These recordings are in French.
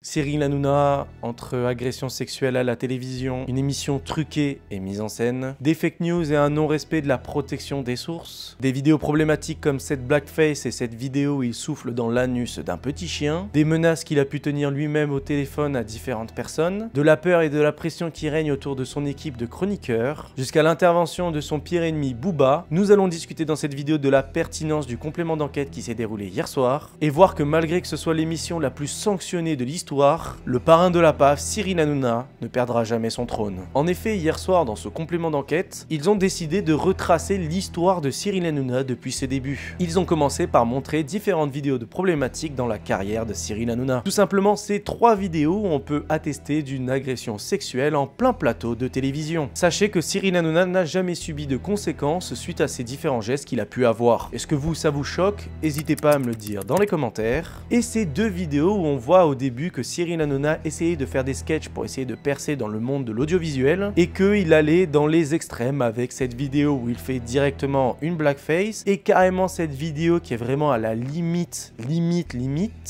Cyril Hanouna, entre agressions sexuelles à la télévision, une émission truquée et mise en scène, des fake news et un non-respect de la protection des sources, des vidéos problématiques comme cette blackface et cette vidéo où il souffle dans l'anus d'un petit chien, des menaces qu'il a pu tenir lui-même au téléphone à différentes personnes, de la peur et de la pression qui règne autour de son équipe de chroniqueurs, jusqu'à l'intervention de son pire ennemi Booba, nous allons discuter dans cette vidéo de la pertinence du complément d'enquête qui s'est déroulé hier soir, et voir que malgré que ce soit l'émission la plus sanctionnée de l'histoire, le parrain de la PAF, Cyril Hanouna, ne perdra jamais son trône. En effet, hier soir, dans ce complément d'enquête, ils ont décidé de retracer l'histoire de Cyril Hanouna depuis ses débuts. Ils ont commencé par montrer différentes vidéos de problématiques dans la carrière de Cyril Hanouna. Tout simplement, ces 3 vidéos où on peut attester d'une agression sexuelle en plein plateau de télévision. Sachez que Cyril Hanouna n'a jamais subi de conséquences suite à ces différents gestes qu'il a pu avoir. Est-ce que ça vous choque? N'hésitez pas à me le dire dans les commentaires. Et ces 2 vidéos où on voit au début que Cyril Hanouna essayait de faire des sketchs pour essayer de percer dans le monde de l'audiovisuel et qu'il allait dans les extrêmes avec cette vidéo où il fait directement une blackface et carrément cette vidéo qui est vraiment à la limite,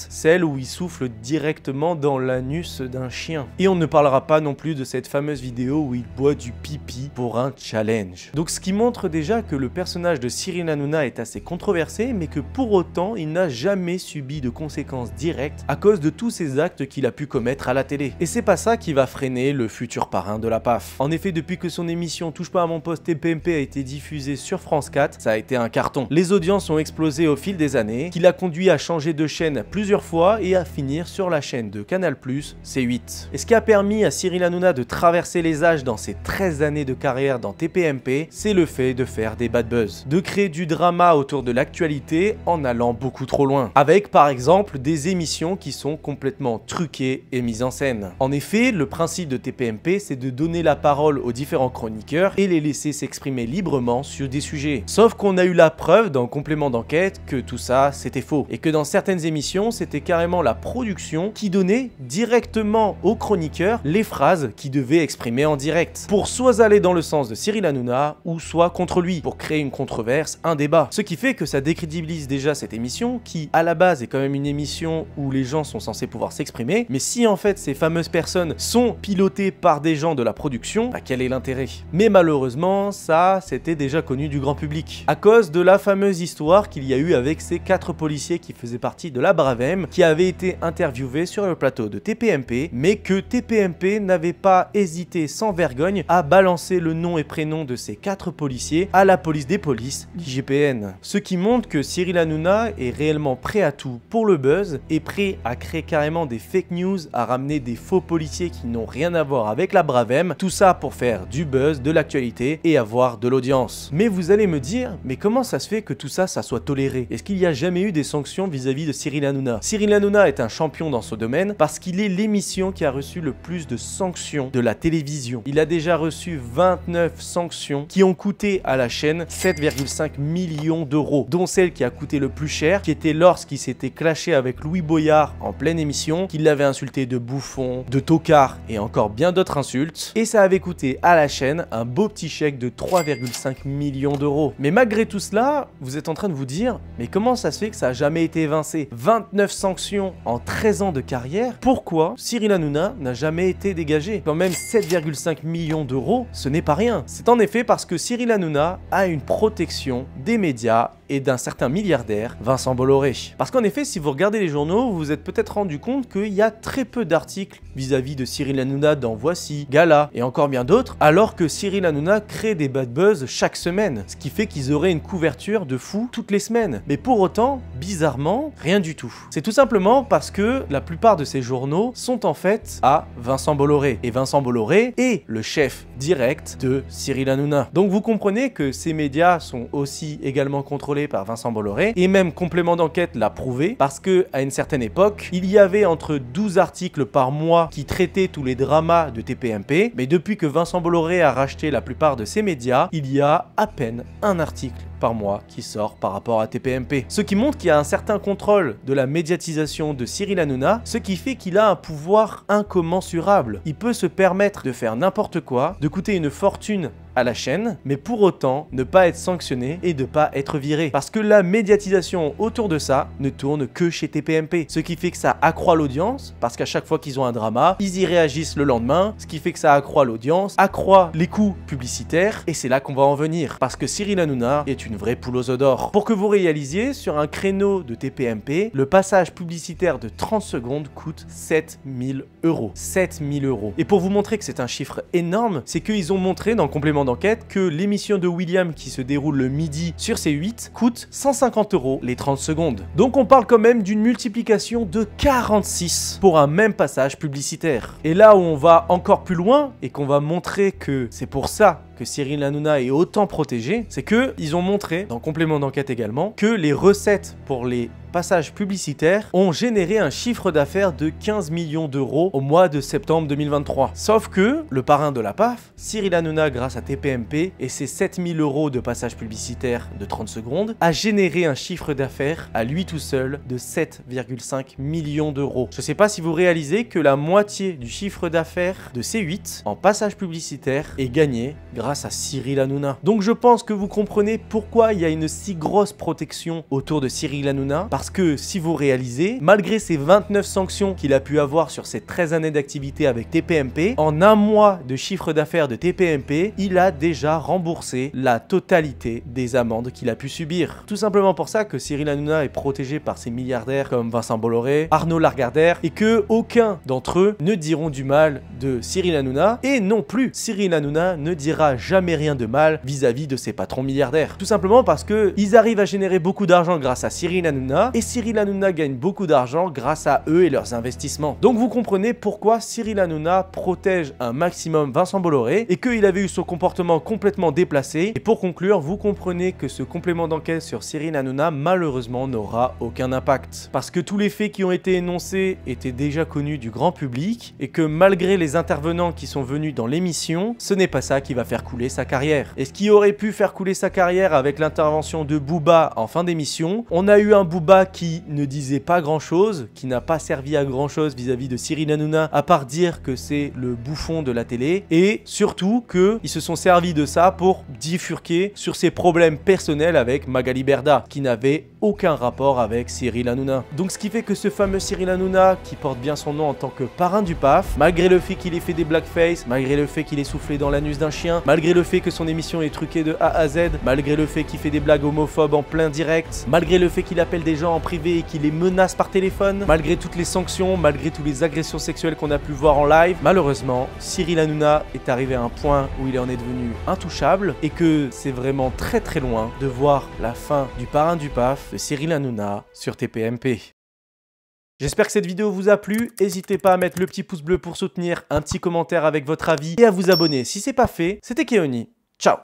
celle où il souffle directement dans l'anus d'un chien. Et on ne parlera pas non plus de cette fameuse vidéo où il boit du pipi pour un challenge. Donc ce qui montre déjà que le personnage de Cyril Hanouna est assez controversé mais que pour autant il n'a jamais subi de conséquences directes à cause de tous ces actes qu'il a pu commettre à la télé. Et c'est pas ça qui va freiner le futur parrain de la PAF. En effet, depuis que son émission Touche pas à mon poste TPMP a été diffusée sur France 4, ça a été un carton. Les audiences ont explosé au fil des années, qui l'a conduit à changer de chaîne plusieurs fois et à finir sur la chaîne de Canal+, C8. Et ce qui a permis à Cyril Hanouna de traverser les âges dans ses 13 années de carrière dans TPMP, c'est le fait de faire des bad buzz, de créer du drama autour de l'actualité en allant beaucoup trop loin. Avec par exemple des émissions qui sont complètement truquée et mise en scène. En effet, le principe de TPMP, c'est de donner la parole aux différents chroniqueurs et les laisser s'exprimer librement sur des sujets. Sauf qu'on a eu la preuve dans complément d'enquête que tout ça, c'était faux. Et que dans certaines émissions, c'était carrément la production qui donnait directement aux chroniqueurs les phrases qu'ils devaient exprimer en direct. Pour soit aller dans le sens de Cyril Hanouna, ou soit contre lui, pour créer une controverse, un débat. Ce qui fait que ça décrédibilise déjà cette émission, qui à la base est quand même une émission où les gens sont censés pouvoir s'exprimer, mais si en fait ces fameuses personnes sont pilotées par des gens de la production, bah quel est l'intérêt? Mais malheureusement, ça c'était déjà connu du grand public, à cause de la fameuse histoire qu'il y a eu avec ces 4 policiers qui faisaient partie de la Bravem, qui avaient été interviewés sur le plateau de TPMP, mais que TPMP n'avait pas hésité sans vergogne à balancer le nom et prénom de ces 4 policiers à la police des polices, l'IGPN. Ce qui montre que Cyril Hanouna est réellement prêt à tout pour le buzz et prêt à créer carrément des fake news, à ramener des faux policiers qui n'ont rien à voir avec la Bravem, tout ça pour faire du buzz, de l'actualité et avoir de l'audience. Mais vous allez me dire, mais comment ça se fait que tout ça soit toléré? Est-ce qu'il n'y a jamais eu des sanctions vis-à-vis de Cyril Hanouna? Cyril Hanouna est un champion dans ce domaine parce qu'il est l'émission qui a reçu le plus de sanctions de la télévision. Il a déjà reçu 29 sanctions qui ont coûté à la chaîne 7,5 millions d'euros, dont celle qui a coûté le plus cher, qui était lorsqu'il s'était clashé avec Louis Boyard en pleine émission, qu'il l'avait insulté de bouffon, de tocard et encore bien d'autres insultes, et ça avait coûté à la chaîne un beau petit chèque de 3,5 millions d'euros. Mais malgré tout cela, vous êtes en train de vous dire, mais comment ça se fait que ça a jamais été évincé? 29 sanctions en 13 ans de carrière, pourquoi Cyril Hanouna n'a jamais été dégagé? Quand même 7,5 millions d'euros, ce n'est pas rien. C'est en effet parce que Cyril Hanouna a une protection des médias et d'un certain milliardaire, Vincent Bolloré. Parce qu'en effet, si vous regardez les journaux, vous vous êtes peut-être rendu compte qu'il y a très peu d'articles vis-à-vis de Cyril Hanouna dans Voici, Gala et encore bien d'autres, alors que Cyril Hanouna crée des bad buzz chaque semaine, ce qui fait qu'ils auraient une couverture de fou toutes les semaines. Mais pour autant, bizarrement, rien du tout. C'est tout simplement parce que la plupart de ces journaux sont en fait à Vincent Bolloré. Et Vincent Bolloré est le chef direct de Cyril Hanouna. Donc vous comprenez que ces médias sont aussi également contrôlés par Vincent Bolloré, et même complément d'enquête l'a prouvé, parce que à une certaine époque, il y avait entre 12 articles par mois qui traitaient tous les dramas de TPMP, mais depuis que Vincent Bolloré a racheté la plupart de ces médias, il y a à peine un article par mois qui sort par rapport à TPMP. Ce qui montre qu'il y a un certain contrôle de la médiatisation de Cyril Hanouna, ce qui fait qu'il a un pouvoir incommensurable. Il peut se permettre de faire n'importe quoi, de coûter une fortune à la chaîne, mais pour autant ne pas être sanctionné et ne pas être viré. Parce que la médiatisation autour de ça ne tourne que chez TPMP. Ce qui fait que ça accroît l'audience, parce qu'à chaque fois qu'ils ont un drama, ils y réagissent le lendemain, ce qui fait que ça accroît l'audience, accroît les coûts publicitaires, et c'est là qu'on va en venir. Parce que Cyril Hanouna est une vraie poule aux œufs d'or. Pour que vous réalisiez, sur un créneau de TPMP, le passage publicitaire de 30 secondes coûte 7000 €. 7000 €. Et pour vous montrer que c'est un chiffre énorme, c'est qu'ils ont montré dans le complément d'enquête que l'émission de William qui se déroule le midi sur C8 coûte 150 € les 30 secondes. Donc on parle quand même d'une multiplication de 46 pour un même passage publicitaire. Et là où on va encore plus loin et qu'on va montrer que c'est pour ça que Cyril Hanouna est autant protégé, c'est que ils ont montré, dans complément d'enquête également, que les recettes pour les passages publicitaires ont généré un chiffre d'affaires de 15 millions d'euros au mois de septembre 2023. Sauf que le parrain de la PAF, Cyril Hanouna, grâce à TPMP et ses 7000 € de passages publicitaires de 30 secondes, a généré un chiffre d'affaires à lui tout seul de 7,5 millions d'euros. Je sais pas si vous réalisez que la moitié du chiffre d'affaires de C8 en passage publicitaire est gagné grâce à Cyril Hanouna. Donc je pense que vous comprenez pourquoi il y a une si grosse protection autour de Cyril Hanouna. Parce que si vous réalisez, malgré ces 29 sanctions qu'il a pu avoir sur ses 13 années d'activité avec TPMP, en un mois de chiffre d'affaires de TPMP, il a déjà remboursé la totalité des amendes qu'il a pu subir. Tout simplement pour ça que Cyril Hanouna est protégé par ces milliardaires comme Vincent Bolloré, Arnaud Lagardère, et que aucun d'entre eux ne diront du mal de Cyril Hanouna, et non plus Cyril Hanouna ne dira jamais rien de mal vis-à-vis de ses patrons milliardaires. Tout simplement parce que ils arrivent à générer beaucoup d'argent grâce à Cyril Hanouna, et Cyril Hanouna gagne beaucoup d'argent grâce à eux et leurs investissements. Donc vous comprenez pourquoi Cyril Hanouna protège un maximum Vincent Bolloré et qu'il avait eu son comportement complètement déplacé. Et pour conclure, vous comprenez que ce complément d'enquête sur Cyril Hanouna malheureusement n'aura aucun impact. Parce que tous les faits qui ont été énoncés étaient déjà connus du grand public et que malgré les intervenants qui sont venus dans l'émission, ce n'est pas ça qui va faire couler sa carrière. Et ce qui aurait pu faire couler sa carrière avec l'intervention de Booba en fin d'émission, on a eu un Booba qui ne disait pas grand chose, qui n'a pas servi à grand chose vis-à-vis de Cyril Hanouna, à part dire que c'est le bouffon de la télé, et surtout qu'ils se sont servis de ça pour bifurquer sur ses problèmes personnels avec Magali Berda, qui n'avait aucun rapport avec Cyril Hanouna. Donc ce qui fait que ce fameux Cyril Hanouna, qui porte bien son nom en tant que parrain du PAF, malgré le fait qu'il ait fait des blackface, malgré le fait qu'il ait soufflé dans l'anus d'un chien, malgré le fait que son émission est truquée de A à Z, malgré le fait qu'il fait des blagues homophobes en plein direct, malgré le fait qu'il appelle des gens en privé et qu'il les menace par téléphone, malgré toutes les sanctions, malgré toutes les agressions sexuelles qu'on a pu voir en live, malheureusement, Cyril Hanouna est arrivé à un point où il en est devenu intouchable et que c'est vraiment très très loin de voir la fin du parrain du PAF de Cyril Hanouna sur TPMP. J'espère que cette vidéo vous a plu, n'hésitez pas à mettre le petit pouce bleu pour soutenir, un petit commentaire avec votre avis et à vous abonner si c'est pas fait. C'était Keoni.